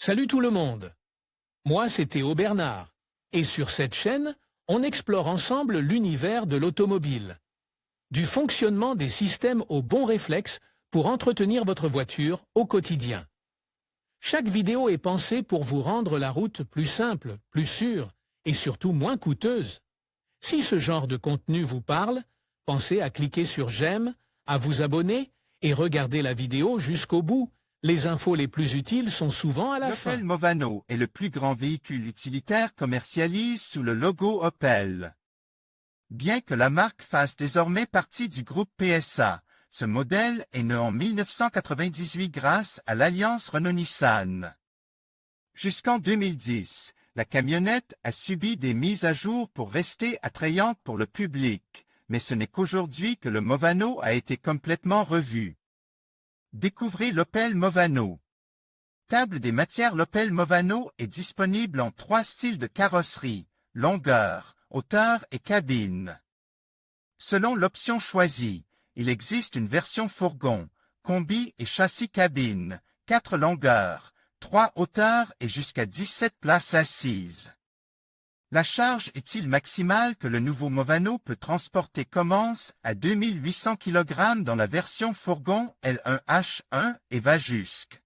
Salut tout le monde. Moi, c'est Théo Bernard. Et sur cette chaîne, on explore ensemble l'univers de l'automobile. Du fonctionnement des systèmes aux bons réflexes pour entretenir votre voiture au quotidien. Chaque vidéo est pensée pour vous rendre la route plus simple, plus sûre et surtout moins coûteuse. Si ce genre de contenu vous parle, pensez à cliquer sur j'aime, à vous abonner et regarder la vidéo jusqu'au bout. Les infos les plus utiles sont souvent à la fin. L'Opel Movano est le plus grand véhicule utilitaire commercialisé sous le logo Opel. Bien que la marque fasse désormais partie du groupe PSA, ce modèle est né en 1998 grâce à l'alliance Renault-Nissan. Jusqu'en 2010, la camionnette a subi des mises à jour pour rester attrayante pour le public, mais ce n'est qu'aujourd'hui que le Movano a été complètement revu. Découvrez l'Opel Movano. Table des matières. L'Opel Movano est disponible en 3 styles de carrosserie, longueur, hauteur et cabine. Selon l'option choisie, il existe une version fourgon, combi et châssis cabine, 4 longueurs, 3 hauteurs et jusqu'à 17 places assises. La charge utile maximale que le nouveau Movano peut transporter commence à 2800 kg dans la version fourgon L1H1 et va jusqu'à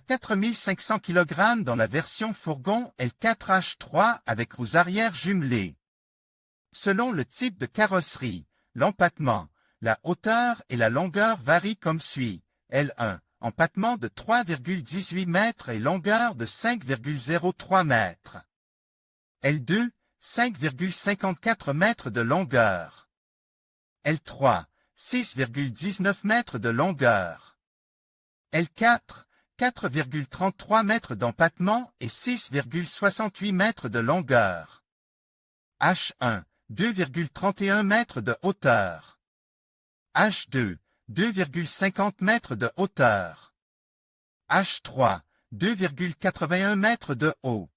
4500 kg dans la version fourgon L4H3 avec roues arrière jumelées. Selon le type de carrosserie, l'empattement, la hauteur et la longueur varient comme suit. L1, empattement de 3,18 m et longueur de 5,03 m. L2, 5,54 m de longueur. L3, 6,19 m de longueur. L4, 4,33 m d'empattement et 6,68 m de longueur. H1, 2,31 m de hauteur. H2, 2,50 m de hauteur. H3, 2,81 m de haut.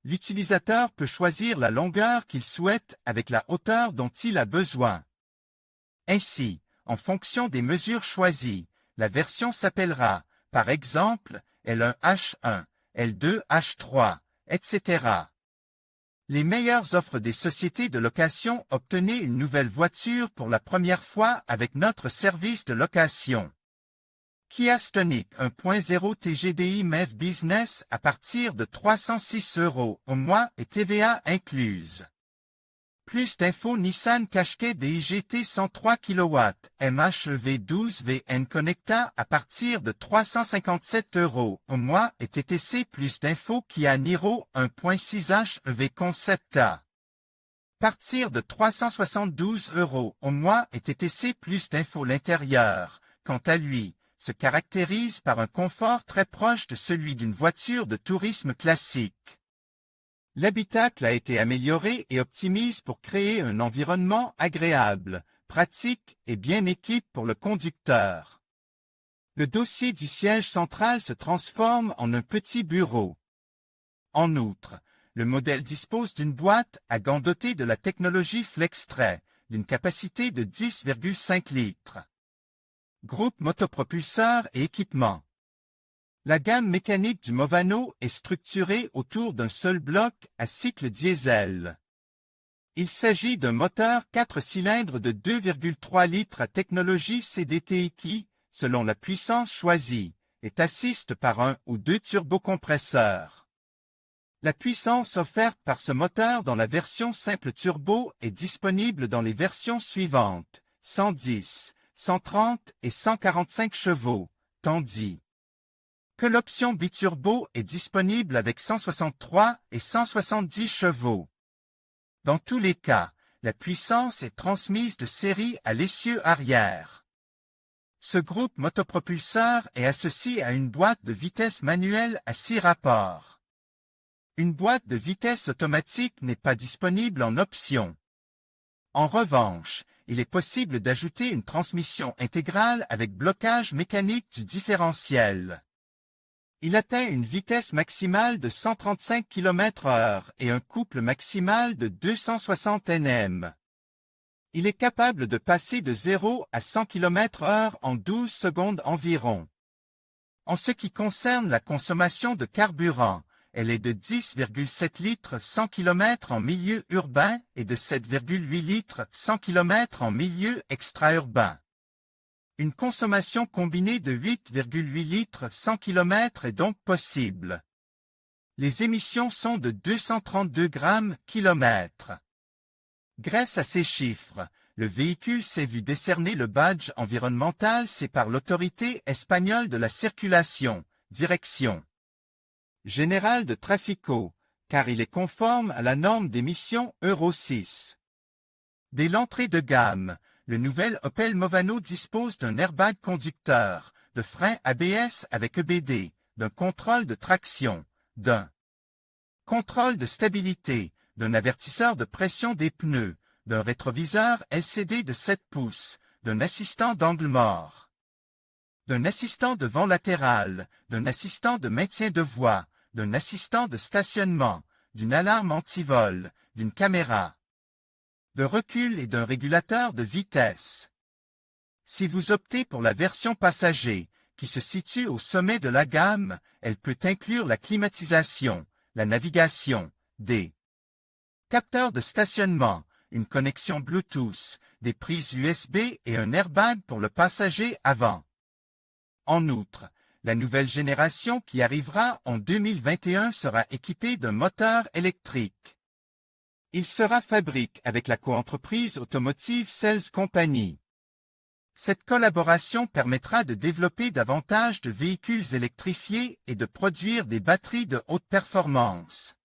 L'utilisateur peut choisir la longueur qu'il souhaite avec la hauteur dont il a besoin. Ainsi, en fonction des mesures choisies, la version s'appellera, par exemple, L1H1, L2H3, etc. Les meilleures offres des sociétés de location. Obtenez une nouvelle voiture pour la première fois avec notre service de location. Kia Stonic 1.0 TGDI MEV Business à partir de 306 € au mois et TVA incluse. Plus d'infos. Nissan Qashqai DIGT 103 kW MHEV 12 VN Connecta à partir de 357 € au mois et TTC. Plus d'infos. Kia Niro 1.6 HEV Concepta. Partir de 372 € au mois et TTC. Plus d'infos. L'intérieur, quant à lui, se caractérise par un confort très proche de celui d'une voiture de tourisme classique. L'habitacle a été amélioré et optimisé pour créer un environnement agréable, pratique et bien équipé pour le conducteur. Le dossier du siège central se transforme en un petit bureau. En outre, le modèle dispose d'une boîte à gants dotée de la technologie FlexTray, d'une capacité de 10,5 litres. Groupe motopropulseur et équipement. La gamme mécanique du Movano est structurée autour d'un seul bloc à cycle diesel. Il s'agit d'un moteur 4 cylindres de 2,3 litres à technologie CDTI qui, selon la puissance choisie, est assistée par un ou 2 turbocompresseurs. La puissance offerte par ce moteur dans la version simple turbo est disponible dans les versions suivantes, 110, 130 et 145 chevaux, tandis que l'option biturbo est disponible avec 163 et 170 chevaux. Dans tous les cas, la puissance est transmise de série à l'essieu arrière. Ce groupe motopropulseur est associé à une boîte de vitesse manuelle à 6 rapports. Une boîte de vitesse automatique n'est pas disponible en option. En revanche, il est possible d'ajouter une transmission intégrale avec blocage mécanique du différentiel. Il atteint une vitesse maximale de 135 km/h et un couple maximal de 260 Nm. Il est capable de passer de 0 à 100 km/h en 12 secondes environ. En ce qui concerne la consommation de carburant, elle est de 10,7 litres 100 km en milieu urbain et de 7,8 litres 100 km en milieu extra-urbain. Une consommation combinée de 8,8 litres 100 km est donc possible. Les émissions sont de 232 grammes km. Grâce à ces chiffres, le véhicule s'est vu décerner le badge environnemental C par l'autorité espagnole de la circulation, Direction générale de Tráfico, car il est conforme à la norme d'émission Euro 6. Dès l'entrée de gamme, le nouvel Opel Movano dispose d'un airbag conducteur, de freins ABS avec EBD, d'un contrôle de traction, d'un contrôle de stabilité, d'un avertisseur de pression des pneus, d'un rétroviseur LCD de 7 pouces, d'un assistant d'angle mort, d'un assistant de vent latéral, d'un assistant de maintien de voie, d'un assistant de stationnement, d'une alarme anti-vol, d'une caméra de recul et d'un régulateur de vitesse. Si vous optez pour la version passager, qui se situe au sommet de la gamme, elle peut inclure la climatisation, la navigation, des capteurs de stationnement, une connexion Bluetooth, des prises USB et un airbag pour le passager avant. En outre, la nouvelle génération qui arrivera en 2021 sera équipée d'un moteur électrique. Il sera fabriqué avec la coentreprise automotive Sales Company. Cette collaboration permettra de développer davantage de véhicules électrifiés et de produire des batteries de haute performance.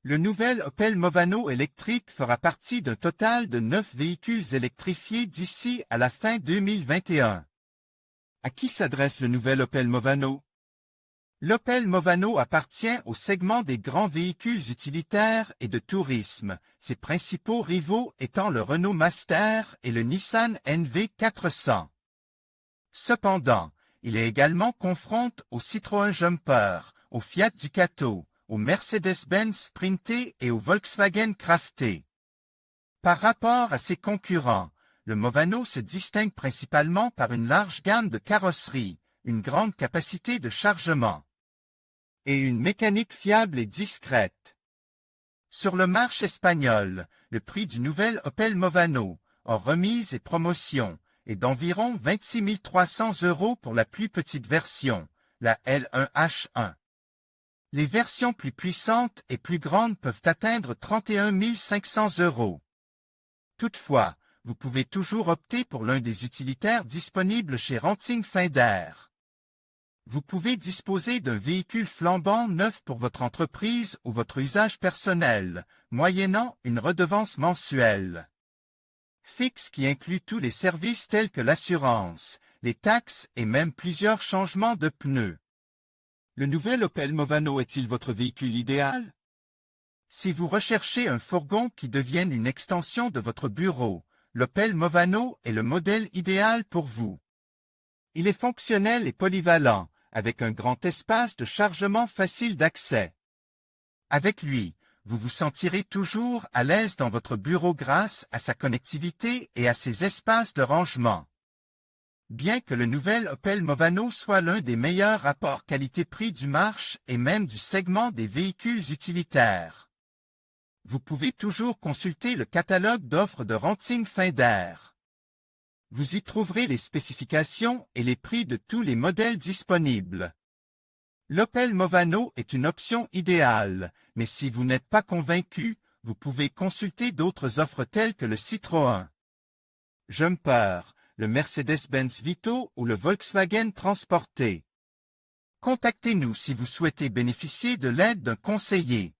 Le nouvel Opel Movano électrique fera partie d'un total de 9 véhicules électrifiés d'ici à la fin 2021. À qui s'adresse le nouvel Opel Movano? L'Opel Movano appartient au segment des grands véhicules utilitaires et de tourisme, ses principaux rivaux étant le Renault Master et le Nissan NV400. Cependant, il est également confronté au Citroën Jumper, au Fiat Ducato, au Mercedes-Benz Sprinter et au Volkswagen Crafter. Par rapport à ses concurrents, le Movano se distingue principalement par une large gamme de carrosseries, une grande capacité de chargement et une mécanique fiable et discrète. Sur le marché espagnol, le prix du nouvel Opel Movano, hors remise et promotion, est d'environ 26 300 € pour la plus petite version, la L1H1. Les versions plus puissantes et plus grandes peuvent atteindre 31 500 €. Toutefois, vous pouvez toujours opter pour l'un des utilitaires disponibles chez Renting Finder. Vous pouvez disposer d'un véhicule flambant neuf pour votre entreprise ou votre usage personnel, moyennant une redevance mensuelle fixe qui inclut tous les services tels que l'assurance, les taxes et même plusieurs changements de pneus. Le nouvel Opel Movano est-il votre véhicule idéal? Si vous recherchez un fourgon qui devienne une extension de votre bureau, l'Opel Movano est le modèle idéal pour vous. Il est fonctionnel et polyvalent, avec un grand espace de chargement facile d'accès. Avec lui, vous vous sentirez toujours à l'aise dans votre bureau grâce à sa connectivité et à ses espaces de rangement. Bien que le nouvel Opel Movano soit l'un des meilleurs rapports qualité-prix du marché et même du segment des véhicules utilitaires, vous pouvez toujours consulter le catalogue d'offres de Renting Finder. Vous y trouverez les spécifications et les prix de tous les modèles disponibles. L'Opel Movano est une option idéale, mais si vous n'êtes pas convaincu, vous pouvez consulter d'autres offres telles que le Citroën Jumper, le Mercedes-Benz Vito ou le Volkswagen Transporter. Contactez-nous si vous souhaitez bénéficier de l'aide d'un conseiller.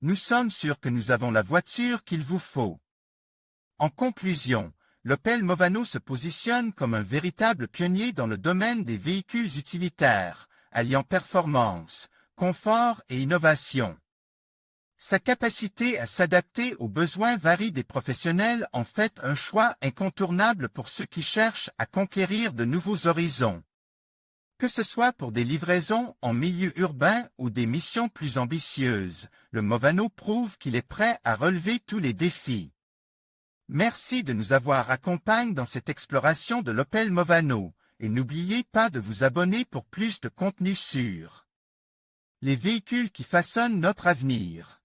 Nous sommes sûrs que nous avons la voiture qu'il vous faut. En conclusion, l'Opel Movano se positionne comme un véritable pionnier dans le domaine des véhicules utilitaires, alliant performance, confort et innovation. Sa capacité à s'adapter aux besoins variés des professionnels en fait un choix incontournable pour ceux qui cherchent à conquérir de nouveaux horizons. Que ce soit pour des livraisons en milieu urbain ou des missions plus ambitieuses, le Movano prouve qu'il est prêt à relever tous les défis. Merci de nous avoir accompagnés dans cette exploration de l'Opel Movano, et n'oubliez pas de vous abonner pour plus de contenu sur les véhicules qui façonnent notre avenir.